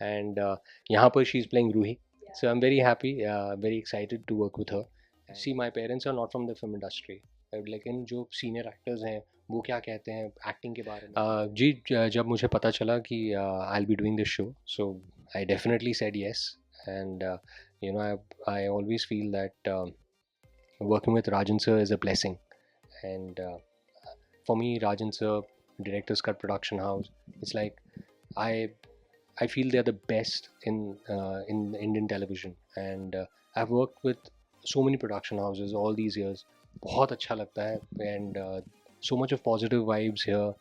and यहाँ पर she is playing Ruhi. So I'm very happy, very excited to work with her. See, my parents are not from the film industry, लेकिन जो senior actors हैं वो क्या कहते हैं एक्टिंग के बारे में। जी, जब मुझे पता चला कि I will be doing this show, so I definitely said yes. And you know, I always feel that working with Rajan sir is a blessing. And for me, Rajan sir, Director's Cut Production House, it's like I I feel they're the best in Indian television. And I've worked with so many production houses all these years. बहुत अच्छा लगता है, and so much of positive vibes here.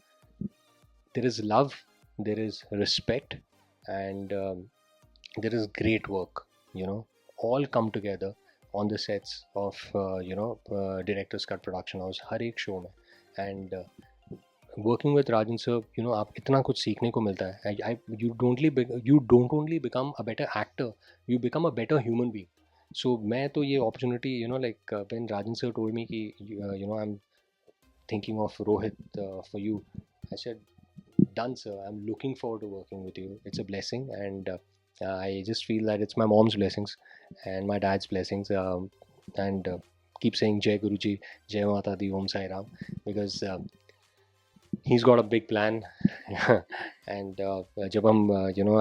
There is love, there is respect, and there is great work. All come together on the sets of Director's Cut Production House हर एक show में. And working with Rajan sir, आप इतना कुछ सीखने को मिलता है. You don't only become a better actor, you become a better human being. So मैं तो ये opportunity, when Rajan sir told me कि I'm thinking of Rohit for you, I said, done sir, I'm looking forward to working with you. It's a blessing, and I just feel that it's my mom's blessings and my dad's blessings, and keep saying Jai Guruji, Jai Mata Di, Om Sai Ram, because he's got a big plan. And jab hum,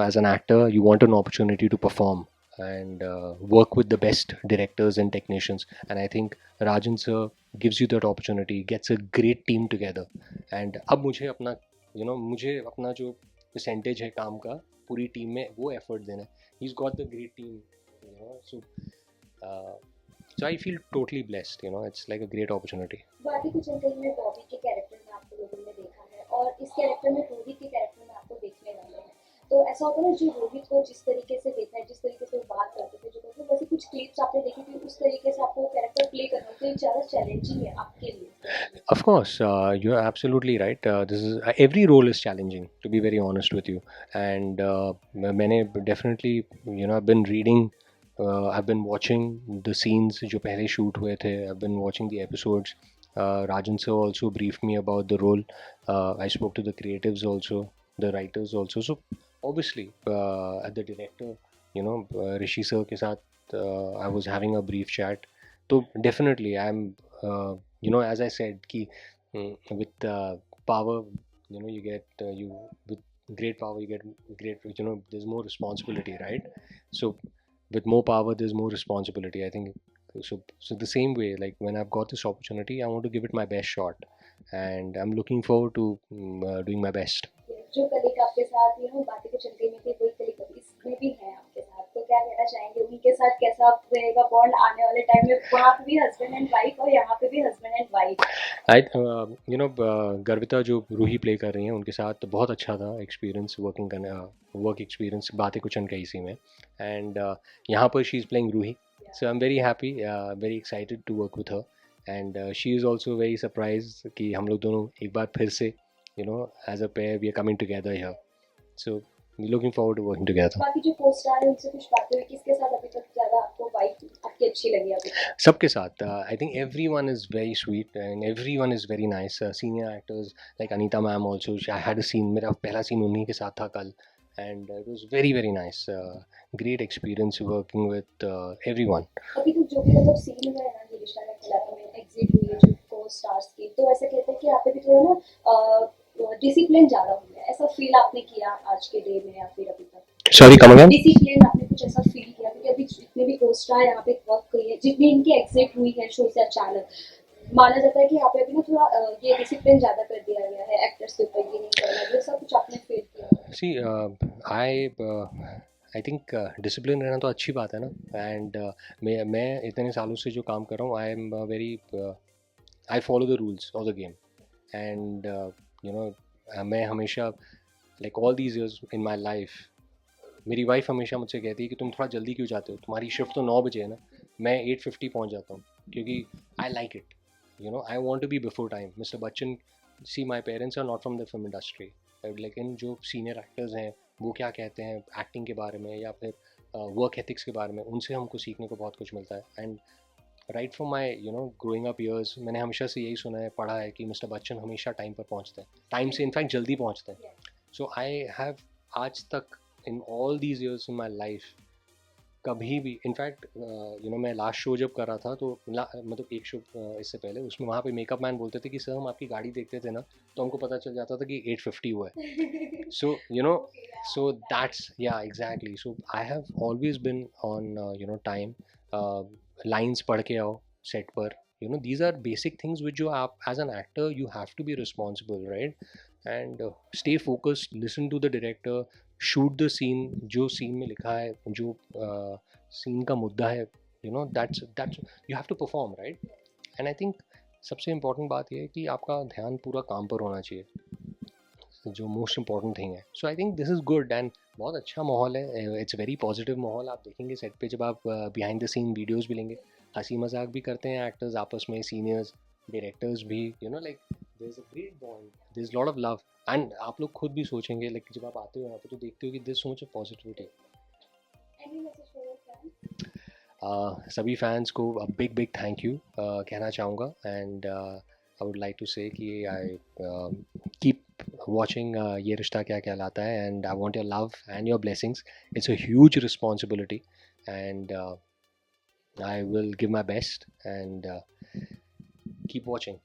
as an actor, you want an opportunity to perform and work with the best directors and technicians. And I think Rajan sir gives you that opportunity, gets a great team together. And अब मुझे अपना जो percentage है काम का पूरी team में वो effort देना है. He's got the great team, uh, so I feel totally blessed. It's like a great opportunity. बाकी कुछ अंकल में बॉबी के कैरेक्टर में आपको लोगों ने देखा है और इस कैरेक्टर में रोहित के कैरेक्टर में आपको देखने वाले हैं. तो ऐसा होता है ना, जो रोहित को जिस तरीके से देखा है, जिस तरीके से वो बात करते थे, जो करते थे, वैसे कुछ क्लिप्स आपने देखी थी, उस तरीके से आपको कैरेक्टर प्ले करना तो ये ज़्यादा चैलेंजिंग है आपके लिए. Of course, you're absolutely right. This is every role is challenging, to be very honest with you. And मैंने definitely, I've been reading, I've been watching the scenes जो पहले shoot हुए थे. I've been watching the episodes. Rajan sir also briefed me about the role. I spoke to the creatives also, the writers also. So obviously, at the director, Rishi sir के साथ I was having a brief chat. So definitely, I'm as I said कि with power, you get you with great power you get great, there's more responsibility, right? So with more power there's more responsibility, I think. So the same way, like when I've got this opportunity, I want to give it my best shot, and I'm looking forward to doing my best. जो colleague आपके साथ बातें कुछ चलती में थी, वही colleague अभी इसमें भी है आपके साथ, तो क्या कहना चाहेंगे उनके साथ कैसा रहेगा बॉन्ड आने वाले टाइम में? वहाँ पे भी हस्बैंड एंड वाइफ और यहाँ पे भी हस्बैंड एंड वाइफ. गर्विता जो रूही प्ले कर रही हैं उनके साथ तो बहुत अच्छा था एक्सपीरियंस वर्किंग करने, वर्क एक्सपीरियंस बातें कुछ अनकही सी में. एंड यहाँ पर she is playing Roohi. So I am very happy, very excited to work with her. And she is also very surprise कि हम लोग दोनों एक बार फिर से as a pair we are coming together here. So looking forward to working together. बाकी जो को स्टार है उनसे कुछ बातें हुई, किसके साथ अभी तक ज़्यादा आपको वाइब आपकी अच्छी लगी अभी तक? सबके साथ. I think everyone is very sweet and everyone is very nice. Senior actors like Anita ma'am also, I had a scene, मेरा पहला scene उन्हीं के साथ था कल, and it was very very nice. Great experience working with everyone. अभी तक जो भी मतलब सीन हुआ है ना, ये रिश्ता में खिलाफ में एग्जिट हुई है जो को स्टार्स की, तो ऐसे कहते हैं कि यहाँ पे भी थोड़ा ना डिसिप्लिन ज़्यादा हो गया, ऐसा फील आपने किया आज के डे में या फिर अभी तक? Sorry, come again. डिसिप्लिन आपने कुछ ऐसा फील किया? क्योंकि अभी जितने भी को स्टार यहाँ पे वर्क की है, जितनी इनकी एग्जिट हुई है शो से अचानक, माना जाता है कि यहाँ पे अभी ना थोड़ा ये डिसिप्लिन ज़्यादा कर दिया गया है एक्टर्स के ऊपर, ये नहीं करना, ये सब कुछ आपने फील किया? See, I think डिसिप्लिन रहना तो अच्छी बात है ना. एंड मैं इतने सालों से जो काम कर रहा हूँ, आई am very, I follow the rules of the game. And मैं हमेशा, like all these years in my life, मेरी वाइफ हमेशा मुझसे कहती है कि तुम थोड़ा जल्दी क्यों जाते हो, तुम्हारी शिफ्ट तो 9 बजे है ना. मैं 8:50 पहुंच जाता हूँ क्योंकि I like it, I want to be before time. Mister Bachchan, see my parents are not from the film industry, लेकिन जो सीनियर एक्टर्स हैं वो क्या कहते हैं एक्टिंग के बारे में या फिर वर्क एथिक्स के बारे में, उनसे हमको सीखने को बहुत कुछ मिलता है. And right from my growing up years, मैंने हमेशा से यही सुना है, पढ़ा है कि मिस्टर बच्चन हमेशा टाइम पर पहुँचते हैं, टाइम से इनफैक्ट जल्दी पहुँचते हैं. सो आई हैव आज तक in all these years in my life, कभी भी इनफैक्ट मैं लास्ट शो जब कर रहा था तो मतलब एक शो इससे पहले उसमें वहाँ पे मेकअप मैन बोलते थे कि सर हम आपकी गाड़ी देखते थे ना तो हमको पता चल जाता था कि 850 हुआ है. सो सो दैट्स या exactly. So I have always been on time. Lines पढ़ के आओ सेट पर. these are basic things which you आप as an actor you have to be responsible, right? And stay focused, listen to the director, shoot the scene जो scene में लिखा है, जो scene का मुद्दा है, that's you have to perform, right? And I think सबसे important बात ये है कि आपका ध्यान पूरा काम पर होना चाहिए, जो मोस्ट इम्पॉर्टेंट थिंग है. So I think this is good and बहुत अच्छा माहौल है. इट्स वेरी पॉजिटिव माहौल. आप देखेंगे सेट पे जब आप बिहाइंड द सीन वीडियोस भी लेंगे, हंसी मजाक भी करते हैं एक्टर्स आपस में, सीनियर्स डायरेक्टर्स भी, like there is a great bond, there is lot of love. And आप लोग खुद भी सोचेंगे, लाइक जब आप आते हो यहाँ पे तो देखते हो कि this so much of positivity. सभी फैंस को बिग बिग थैंक यू कहना चाहूँगा. And I would like to say कि आई कीप watching ये रिश्ता क्या कहलाता है, and I want your love and your blessings. It's a huge responsibility, and I will give my best and keep watching.